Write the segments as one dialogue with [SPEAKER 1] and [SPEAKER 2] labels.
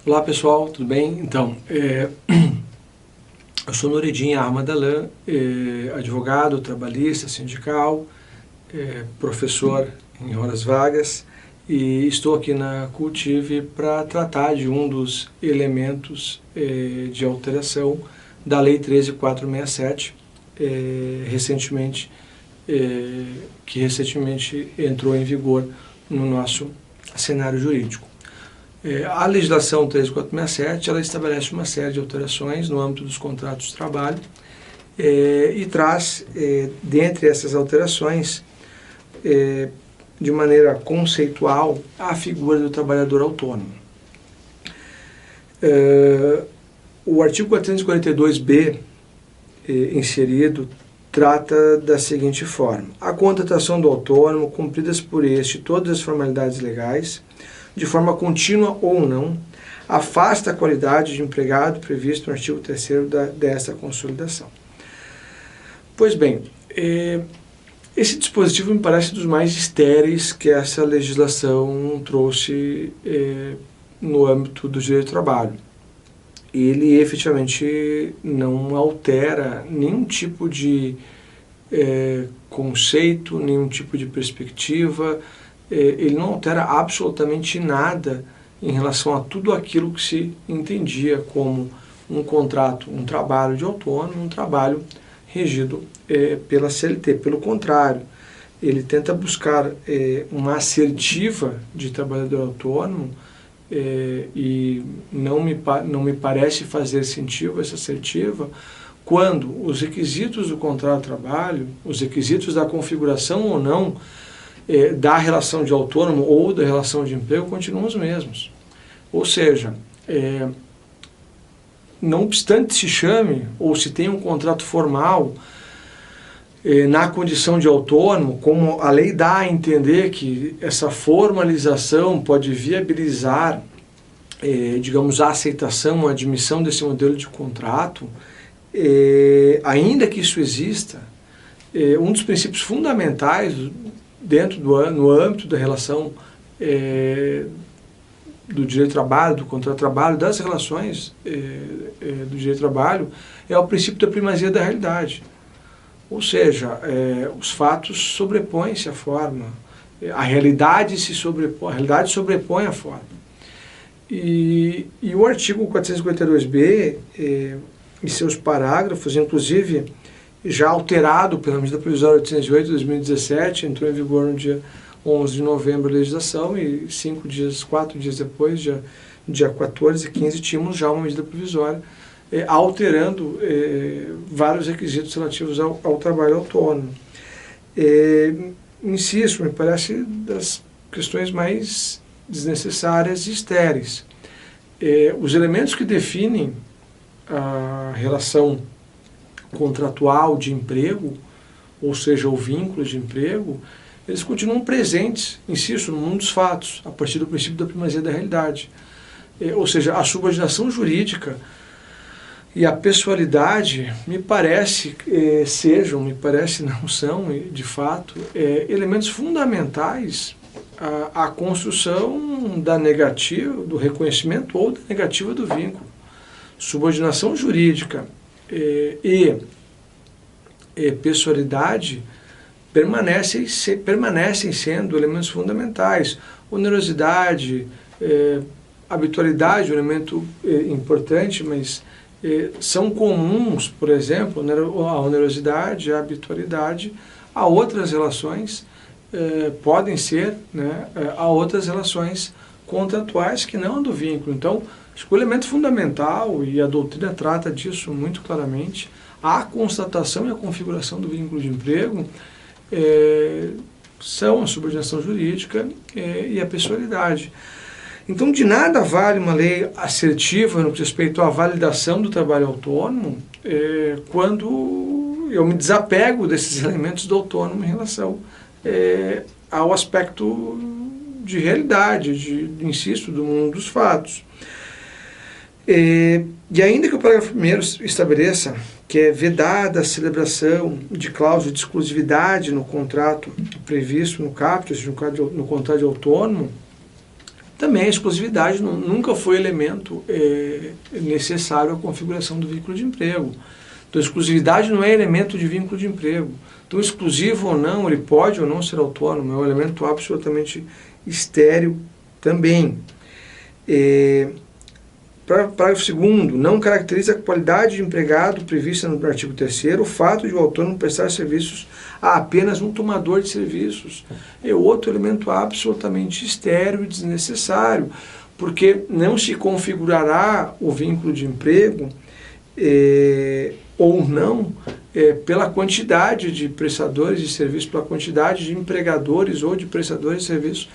[SPEAKER 1] Olá pessoal, tudo bem? Então, eu sou Nureddin Armadalan, advogado, trabalhista, sindical, professor em horas vagas e estou aqui na Cultive para tratar de um dos elementos de alteração da Lei 13.467, que recentemente entrou em vigor no nosso cenário jurídico. A legislação 13.467 ela estabelece uma série de alterações no âmbito dos contratos de trabalho e traz, dentre essas alterações, de maneira conceitual, a figura do trabalhador autônomo. O artigo 442b inserido trata da seguinte forma: a contratação do autônomo, cumpridas por este todas as formalidades legais, de forma contínua ou não, afasta a qualidade de empregado previsto no artigo 3º desta consolidação. Pois bem, esse dispositivo me parece dos mais estéreis que essa legislação trouxe no âmbito do direito do trabalho. Ele efetivamente não altera nenhum tipo de conceito, nenhum tipo de perspectiva. Ele não altera absolutamente nada em relação a tudo aquilo que se entendia como um contrato, um trabalho de autônomo, um trabalho regido pela CLT. Pelo contrário, ele tenta buscar uma assertiva de trabalhador autônomo e não me parece fazer sentido essa assertiva quando os requisitos do contrato de trabalho, os requisitos da configuração ou não da relação de autônomo ou da relação de emprego continuam os mesmos. Ou seja, não obstante se chame ou se tenha um contrato formal na condição de autônomo, como a lei dá a entender que essa formalização pode viabilizar, digamos, a aceitação, a admissão desse modelo de contrato, ainda que isso exista, um dos princípios fundamentais no âmbito da relação do direito do trabalho, do contrato de trabalho, das relações do direito do trabalho, é o princípio da primazia da realidade. Ou seja, os fatos sobrepõem-se à forma, a realidade sobrepõe a forma. E o artigo 452b e seus parágrafos, inclusive já alterado pela medida provisória 808 de 2017, entrou em vigor no dia 11 de novembro a legislação e 4 dias depois, dia 14 e 15, tínhamos já uma medida provisória alterando vários requisitos relativos ao trabalho autônomo. Insisto, me parece das questões mais desnecessárias e estéreis. Os elementos que definem a relação contratual de emprego, ou seja, o vínculo de emprego, eles continuam presentes, insisto, no mundo dos fatos, a partir do princípio da primazia da realidade. Ou seja, a subordinação jurídica e a pessoalidade me parece não são, de fato, elementos fundamentais à construção da negativa, do reconhecimento ou da negativa do vínculo. Subordinação jurídica e pessoalidade permanecem sendo elementos fundamentais. Onerosidade, habitualidade, um elemento importante, mas são comuns, por exemplo, a onerosidade, a habitualidade, a outras relações, podem ser, a outras relações contratuais que não do vínculo. Então, acho que o elemento fundamental, e a doutrina trata disso muito claramente, a constatação e a configuração do vínculo de emprego são a subordinação jurídica e a pessoalidade. Então, de nada vale uma lei assertiva no que diz respeito à validação do trabalho autônomo quando eu me desapego desses elementos do autônomo em relação ao aspecto de realidade, insisto, do mundo dos fatos. E ainda que o parágrafo 1º estabeleça que é vedada a celebração de cláusula de exclusividade no contrato previsto no caput, no contrato de autônomo, Também a exclusividade nunca foi elemento necessário à configuração do vínculo de emprego. Então, exclusividade não é elemento de vínculo de emprego. Então, exclusivo ou não, ele pode ou não ser autônomo, é um elemento absolutamente estéril também. Parágrafo 2º, não caracteriza a qualidade de empregado prevista no artigo 3º o fato de o autônomo prestar serviços a apenas um tomador de serviços. É outro elemento absolutamente estéril e desnecessário, porque não se configurará o vínculo de emprego ou não pela quantidade de prestadores de serviços, pela quantidade de empregadores ou de prestadores de serviços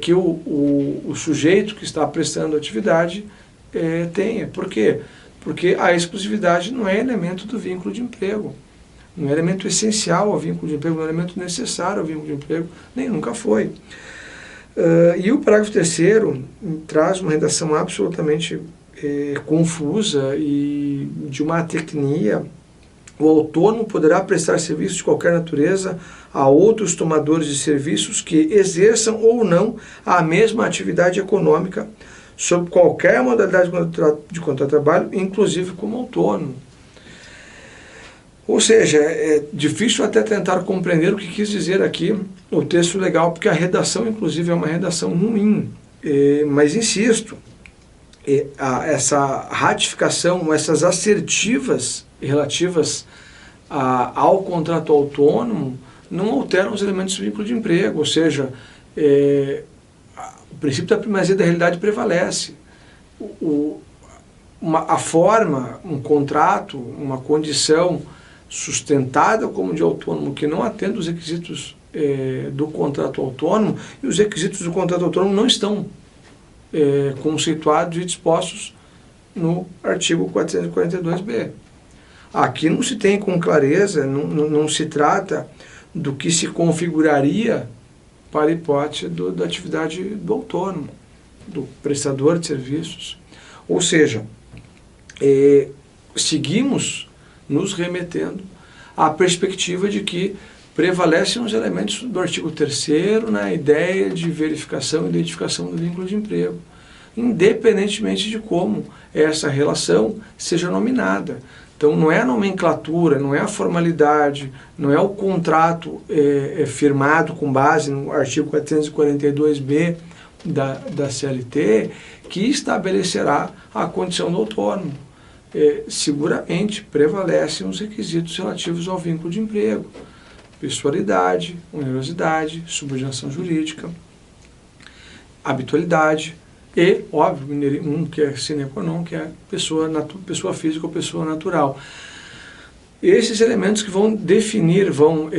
[SPEAKER 1] que o sujeito que está prestando atividade tenha. Por quê? Porque a exclusividade não é elemento do vínculo de emprego, não é elemento essencial ao vínculo de emprego, não é elemento necessário ao vínculo de emprego, nem nunca foi. E o parágrafo 3º traz uma redação absolutamente confusa e de uma atecnia. O autônomo poderá prestar serviços de qualquer natureza a outros tomadores de serviços que exerçam ou não a mesma atividade econômica sob qualquer modalidade de contrato de trabalho, inclusive como autônomo. Ou seja, é difícil até tentar compreender o que quis dizer aqui o texto legal, porque a redação, inclusive, é uma redação ruim. Mas insisto, essa ratificação, essas assertivas relativas ao contrato autônomo não alteram os elementos do vínculo de emprego, ou seja, o princípio da primazia da realidade prevalece. A forma, um contrato, uma condição sustentada como de autônomo que não atende os requisitos do contrato autônomo, e os requisitos do contrato autônomo não estão conceituados e dispostos no artigo 442b. Aqui não se tem com clareza, não se trata do que se configuraria para a hipótese da atividade do autônomo, do prestador de serviços. Ou seja, seguimos nos remetendo à perspectiva de que prevalecem os elementos do artigo 3º na ideia de verificação e identificação do vínculo de emprego, independentemente de como essa relação seja nominada. Então não é a nomenclatura, não é a formalidade, não é o contrato firmado com base no artigo 442b da CLT que estabelecerá a condição do autônomo. Seguramente prevalecem os requisitos relativos ao vínculo de emprego: pessoalidade, onerosidade, subordinação jurídica, habitualidade e, óbvio, um que é sine qua non, que é pessoa física ou pessoa natural. Esses elementos que vão definir, vão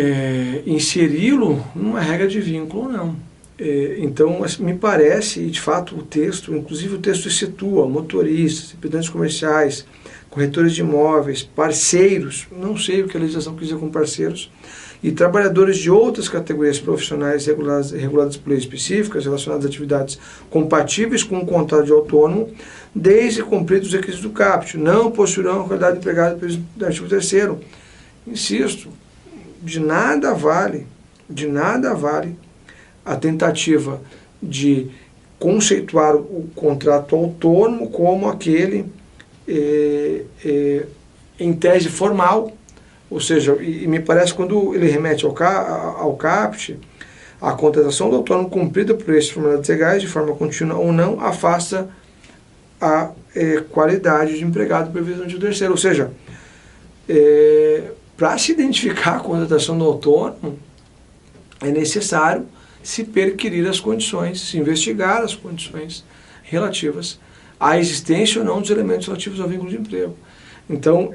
[SPEAKER 1] inseri-lo numa regra de vínculo ou não. Então, me parece, e de fato o texto, inclusive o texto situa motoristas, representantes comerciais, corretores de imóveis, parceiros, não sei o que a legislação quer dizer com parceiros, e trabalhadores de outras categorias profissionais reguladas por leis específicas relacionadas a atividades compatíveis com o contrato de autônomo, desde cumpridos os requisitos do caput, não possuirão a qualidade de empregado previsto no artigo 3º. Insisto, de nada vale a tentativa de conceituar o contrato autônomo como aquele em tese formal. Ou seja, e me parece que quando ele remete ao caput, a contratação do autônomo cumprida por esses formalidades legais, de forma contínua ou não, afasta a qualidade de empregado prevista no artigo 3º. Ou seja, para se identificar a contratação do autônomo, é necessário se perquirir as condições, se investigar as condições relativas à existência ou não dos elementos relativos ao vínculo de emprego. Então,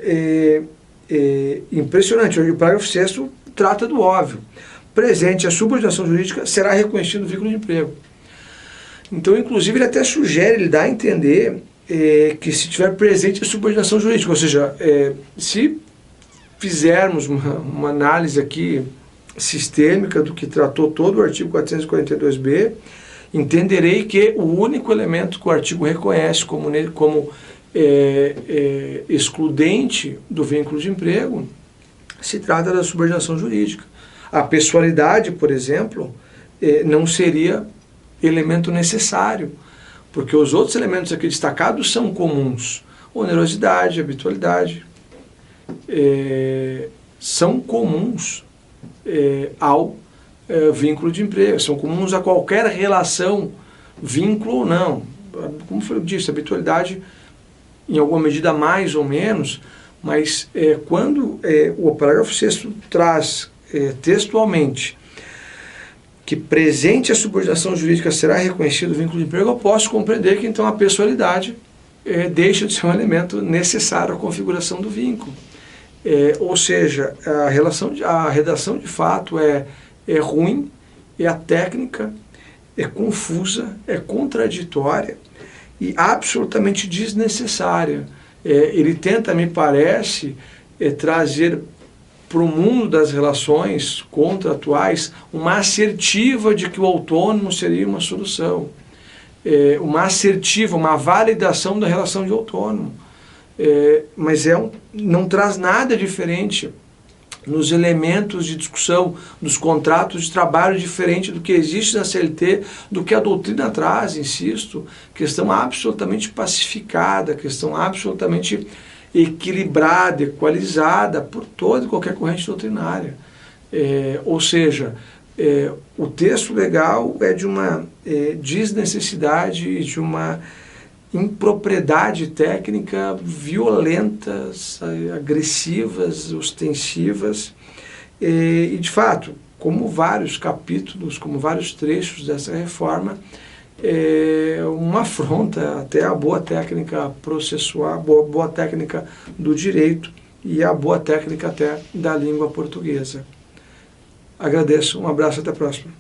[SPEAKER 1] impressionante. O parágrafo 6º trata do óbvio. Presente a subordinação jurídica, será reconhecido o vínculo de emprego. Então, inclusive, ele até sugere, ele dá a entender que se tiver presente a subordinação jurídica, ou seja, se fizermos uma análise aqui sistêmica do que tratou todo o artigo 442b, entenderei que o único elemento que o artigo reconhece como excludente do vínculo de emprego se trata da subordinação jurídica. A pessoalidade, por exemplo, não seria elemento necessário, porque os outros elementos aqui destacados são comuns. Onerosidade, habitualidade, são comuns ao vínculo de emprego, são comuns a qualquer relação, vínculo ou não. Como eu disse, habitualidade em alguma medida mais ou menos, mas quando o parágrafo 6º traz textualmente que presente a subordinação jurídica será reconhecido o vínculo de emprego, eu posso compreender que então a pessoalidade deixa de ser um elemento necessário à configuração do vínculo. Ou seja, a redação de fato é ruim, a técnica é confusa, é contraditória e absolutamente desnecessária. Ele tenta, me parece, trazer para o mundo das relações contratuais uma assertiva de que o autônomo seria uma solução, uma assertiva, uma validação da relação de autônomo. Mas não traz nada diferente nos elementos de discussão dos contratos de trabalho, diferente do que existe na CLT, do que a doutrina traz, insisto, questão absolutamente pacificada, questão absolutamente equilibrada, equalizada por toda e qualquer corrente doutrinária. Ou seja, o texto legal é de uma desnecessidade e de uma impropriedade técnica violentas, agressivas, ostensivas, e de fato, como vários capítulos, como vários trechos dessa reforma, uma afronta até a boa técnica processual, boa técnica do direito e a boa técnica até da língua portuguesa. Agradeço, um abraço, até a próxima.